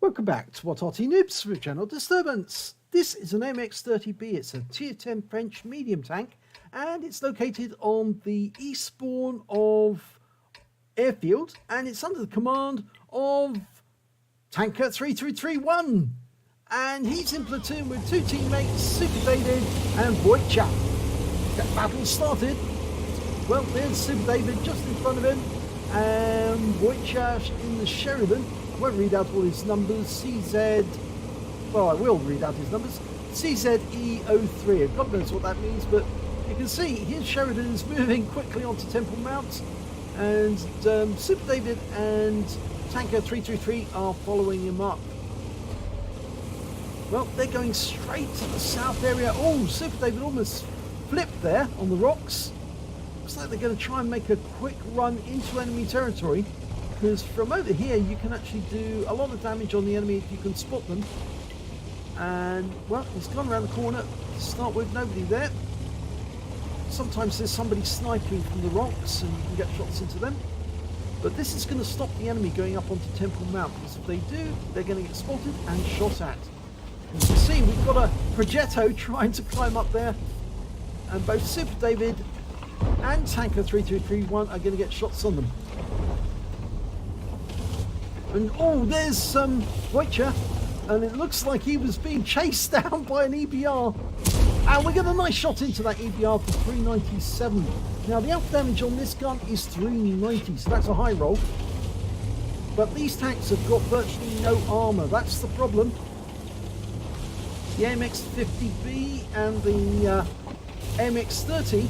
Welcome back to what Arty Noobs with Channel Disturbance. This is an AMX 30B. It's a tier 10 French medium tank, and it's located on the eastbourne of Airfield, and it's under the command of Tanker 3331. And he's in platoon with two teammates, Super David and Wojciech. That battle started. Well, there's Super David just in front of him, and Wojciech in the Sheridan. I won't read out all his numbers. CZ, well, I will read out his numbers. CZE03. God knows what that means, but you can see his Sheridan is moving quickly onto Temple Mount, and Super David and Tanker 333 are following him up. Well, they're going straight to the south area. Oh, Super David almost flipped there on the rocks. Looks like they're going to try and make a quick run into enemy territory, because from over here you can actually do a lot of damage on the enemy if you can spot them. And well, he's gone around the corner to start with. Nobody there. Sometimes there's somebody sniping from the rocks and you can get shots into them, but this is going to stop the enemy going up onto Temple Mount, because if they do, they're going to get spotted and shot at. As you can see, we've got a Progetto trying to climb up there, and both Super David and Tanker 3331 are going to get shots on them. And oh, there's Wojciech, and it looks like he was being chased down by an EBR, and we get a nice shot into that EBR for 397. Now the alpha damage on this gun is 390, so that's a high roll, but these tanks have got virtually no armor. That's the problem. The AMX 50B and the AMX 30,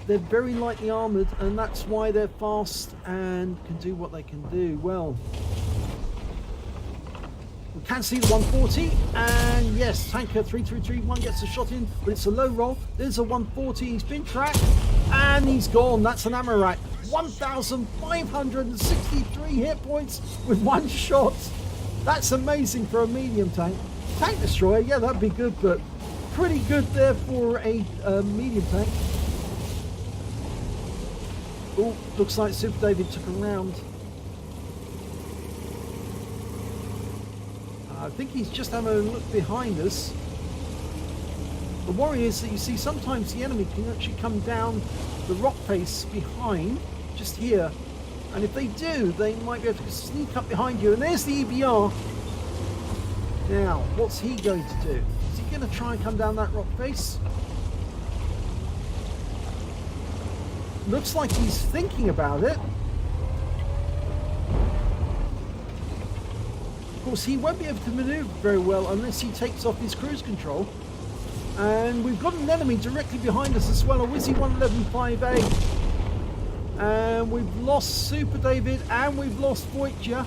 they're very lightly armoured, and that's why they're fast and can do what they can do. Well, we can see the 140, and yes, Tanker 3331 gets a shot in, but it's a low roll. There's a 140, he's been tracked, and he's gone. That's an ammo rack. 1,563 hit points with one shot. That's amazing for a medium tank. Tank destroyer, yeah, that'd be good, but pretty good there for a medium tank. Oh, looks like Super David took a round. I think he's just having a look behind us. The worry is that you see sometimes the enemy can actually come down the rock face behind, just here. And if they do, they might be able to sneak up behind you. And there's the EBR. Now, what's he going to do? Is he going to try and come down that rock face? Looks like he's thinking about it. Of course, he won't be able to maneuver very well unless he takes off his cruise control. And we've got an enemy directly behind us as well, a Wizzy 111.5A. And we've lost Super David, and we've lost Wojciech.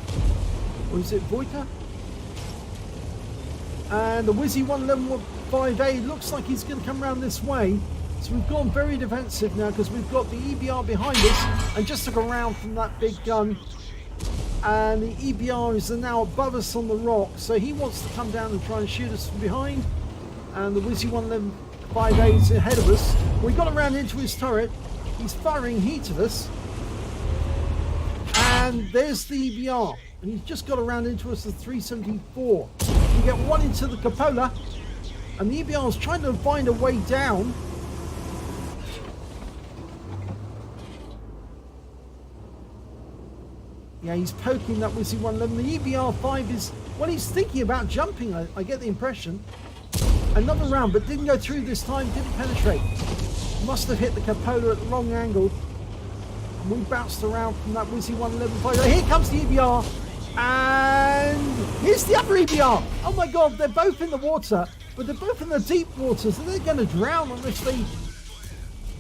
Or is it Wojta? And the Wizzy 111.5A looks like he's going to come around this way. So we've gone very defensive now, because we've got the EBR behind us and just took a round from that big gun. And the EBR is now above us on the rock, so he wants to come down and try and shoot us from behind. And the Wizzy 111.5A is ahead of us. We got around into his turret. He's firing heat at us. And there's the EBR. And he's just got around into us at 374. We get one into the cupola, and the EBR is trying to find a way down. Yeah, he's poking that Wizzy 111. The EBR5 is, well, he's thinking about jumping, I get the impression. Another round, but didn't go through this time, didn't penetrate. Must have hit the cupola at the wrong angle. And we bounced around from that Wizzy 111.5. Here comes the EBR. And here's the other EBR. Oh my god, they're both in the water, but they're both in the deep water, so they're going to drown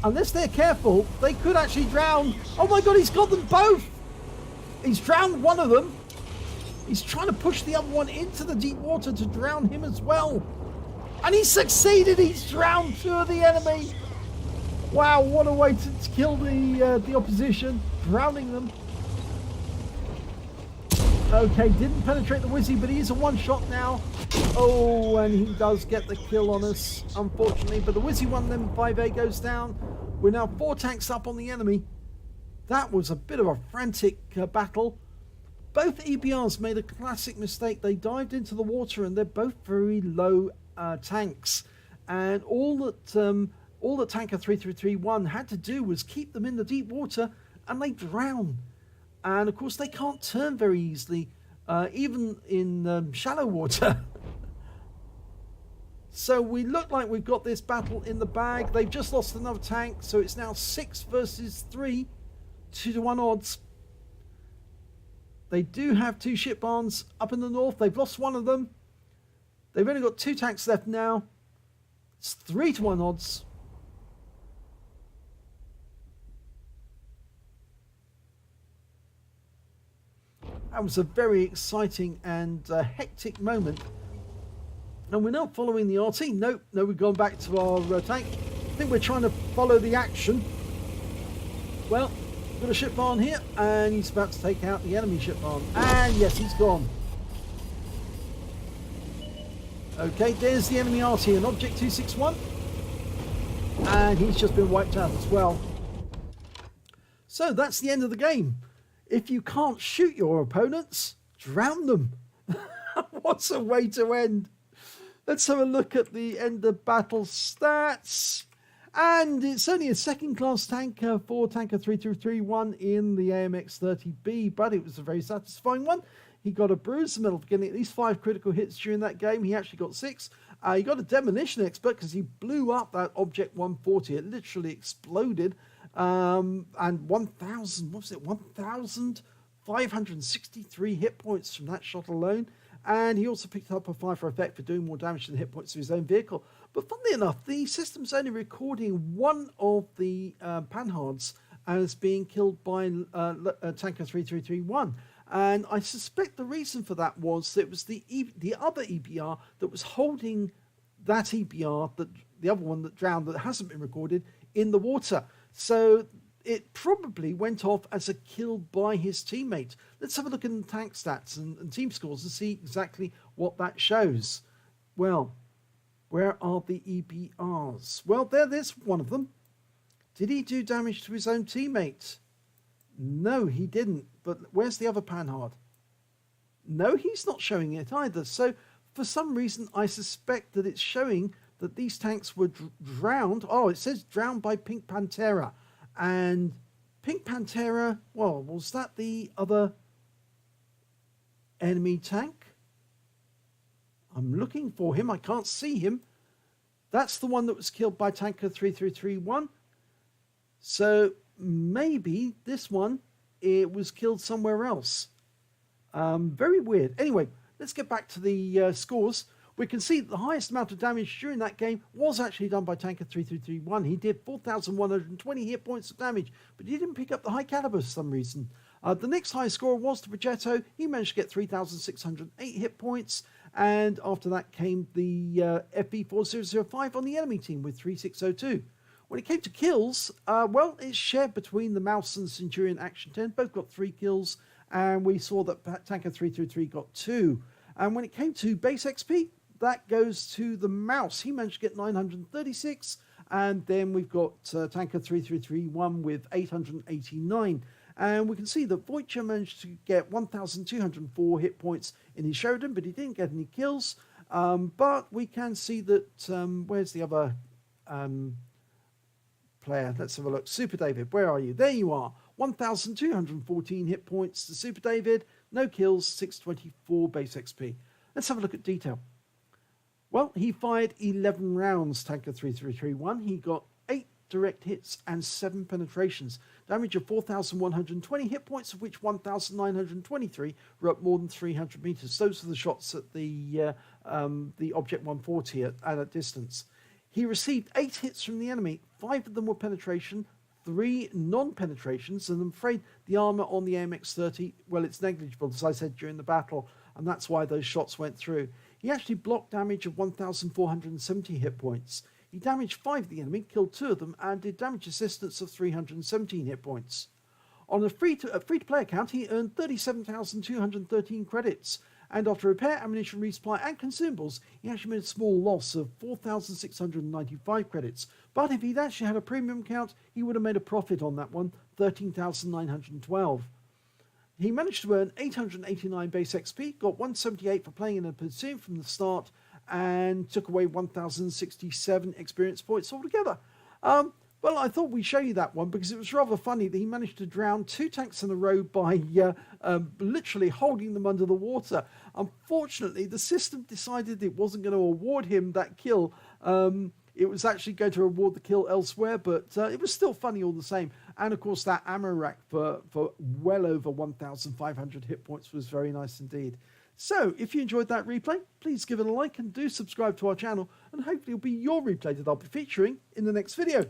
unless they're careful. They could actually drown. Oh my god, he's got them both. He's drowned one of them. He's trying to push the other one into the deep water to drown him as well. And he succeeded. He's drowned two of the enemy. Wow, what a way to kill the opposition, drowning them. Okay, didn't penetrate the Wizzy, but he's a one-shot now. Oh, and he does get the kill on us, unfortunately. But the Wizzy 111.5A goes down. We're now 4 tanks up on the enemy. That was a bit of a frantic battle. Both EBRs made a classic mistake. They dived into the water, and they're both very low tanks. And all that Tanker 3331 had to do was keep them in the deep water, and they drown. And of course, they can't turn very easily, even in shallow water. So we look like we've got this battle in the bag. They've just lost another tank, so it's now 6 versus 3, 2-1 odds. They do have 2 ship barns up in the north. They've lost one of them. They've only got 2 tanks left now. It's 3-1 odds. That was a very exciting and hectic moment. And we're now following the Arty. No, we've gone back to our tank. I think we're trying to follow the action. Well, got a ship barn here, and he's about to take out the enemy ship barn. And yes, he's gone. Okay, there's the enemy Arty, an Object 261. And he's just been wiped out as well. So that's the end of the game. If you can't shoot your opponents, drown them. What's a way to end? Let's have a look at the end of battle stats. And it's only a second-class tanker for Tanker 3331 in the AMX 30B, but it was a very satisfying one. He got a bruise medal for getting at least 5 critical hits during that game. He actually got 6. He got a demolition expert because he blew up that Object 140. It literally exploded. And 1,563 hit points from that shot alone. And he also picked up a 5 for effect for doing more damage than the hit points to his own vehicle. But funnily enough, the system's only recording one of the Panhards as being killed by Tanker 3331. And I suspect the reason for that was that it was the other EBR that was holding that EBR, the other one that drowned, that hasn't been recorded, in the water. So it probably went off as a kill by his teammate. Let's have a look at the tank stats and team scores and see exactly what that shows. Well, where are the EBRs? Well, there's one of them. Did he do damage to his own teammate? No, he didn't. But where's the other Panhard? No, he's not showing it either. So for some reason, I suspect that it's showing that these tanks were drowned. Oh, it says drowned by Pink Pantera. And Pink Pantera, well, was that the other enemy tank? I'm looking for him. I can't see him. That's the one that was killed by Tanker 3331. So maybe this one, it was killed somewhere else. Very weird. Anyway, let's get back to the scores. We can see that the highest amount of damage during that game was actually done by Tanker 3331. He did 4,120 hit points of damage, but he didn't pick up the high caliber for some reason. The next highest score was the Progetto. He managed to get 3,608 hit points, and after that came the FB4005 on the enemy team with 3,602. When it came to kills, well, it's shared between the Mouse and Centurion Action 10. Both got 3 kills, and we saw that Tanker 333 got 2. And when it came to base XP, that goes to the Mouse. He managed to get 936, and then we've got Tanker 3331 with 889. And we can see that Voyager managed to get 1,204 hit points in his Sheridan, but he didn't get any kills. But we can see that, where's the other player? Let's have a look. Super David, where are you? There you are. 1,214 hit points to Super David. No kills, 624 base XP. Let's have a look at detail. Well, he fired 11 rounds, Tanker 3331. He got 8 direct hits and 7 penetrations. Damage of 4,120 hit points, of which 1,923 were up more than 300 meters. Those are the shots at the Object 140 at a distance. He received 8 hits from the enemy. 5 of them were penetration, 3 non-penetrations, and I'm afraid the armor on the AMX-30, well, it's negligible, as I said, during the battle, and that's why those shots went through. He actually blocked damage of 1,470 hit points. He damaged 5 of the enemy, killed 2 of them, and did damage assistance of 317 hit points. On a free-to-play account, he earned 37,213 credits, and after repair, ammunition resupply, and consumables, he actually made a small loss of 4,695 credits. But if he'd actually had a premium account, he would have made a profit on that one, 13,912. He managed to earn 889 base XP, got 178 for playing in a platoon from the start, and took away 1,067 experience points altogether. Well, I thought we'd show you that one because it was rather funny that he managed to drown 2 tanks in a row by literally holding them under the water. Unfortunately, the system decided it wasn't going to award him that kill. It was actually going to award the kill elsewhere, but it was still funny all the same. And of course, that ammo rack for well over 1,500 hit points was very nice indeed. So, if you enjoyed that replay, please give it a like and do subscribe to our channel, and hopefully it'll be your replay that I'll be featuring in the next video.